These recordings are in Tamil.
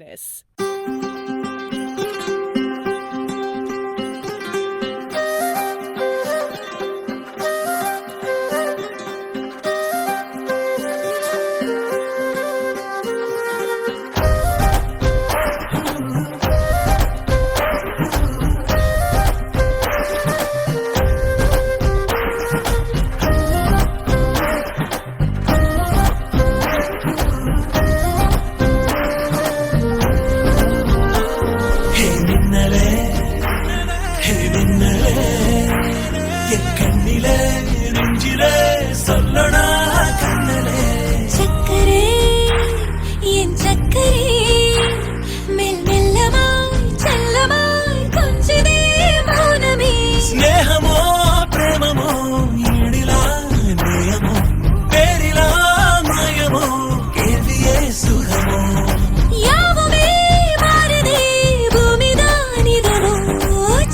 goodness. சொல்லடா கண்ணலே சக்கரே என் சக்கரே மெல் மெல்லமாய் செல்லமாய் கொஞ்சதே மௌனமே ஸ்நேகமோ பிரேமமோ ஈடிலா நேயமோ பேரிலா மாயமோ கேள்வியே சுகமோ யாவுமே மாறுதே பூமிதான் இதனோ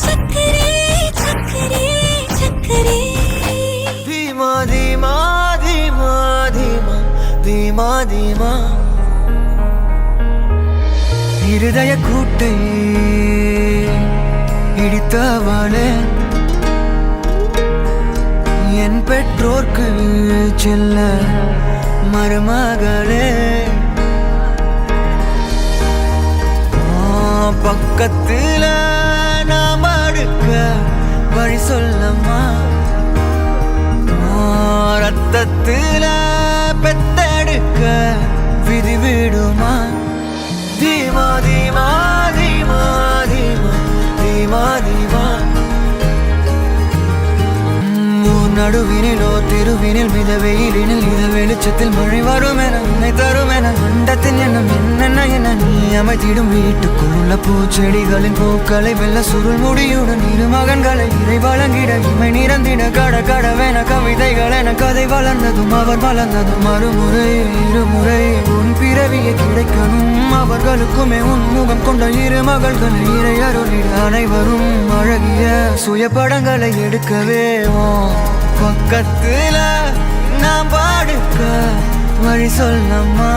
சக்கரே சக்கரே சக்கரே धीमा धीमा धीमा धीमा धीमा धीमा இருதய கூட்டை இடித்தவளே என் பெற்றோர்க்கு செல்ல மருமகளே பக்கத்துல நாம் அடுக்க வழி சொல்லம்மா ரத்தத்துல பெத்தெடுக்க விதி விடுமா தீமா தீமா தீமா தீமா தீமா தீமா நடுவினிலோ திருவினில் மித வெயிலினில் இத வெளிச்சத்தில் மழை வரும் என உன்னை தரும் என அண்டத்தின் எண்ணம் என்னென்ன என நீ அமைத்திடும் வீட்டுக்குள்ள பூச்செடிகளின் பூக்களை வெள்ள சுருள் முடியுடன் இரு மகன்களை இறை வழங்கிட இமை நிறந்திட கட கடவென கவிதைகள் என கதை வளர்ந்ததும் அவர் வளர்ந்ததும் மறுமுறை இருமுறை உன் பிறவியை கிடைக்கணும் அவர்களுக்குமே உன் முகம் கொண்ட இரு மகள்களை இறை அருளிட அனைவரும் அழகிய சுய படங்களை எடுக்கவே பக்கத்துல நாம் பாடுக்க வழி சொல்லம்மா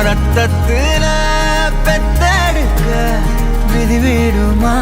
ரத்தத்துல பெத்தெடுக்க விதி விடுமா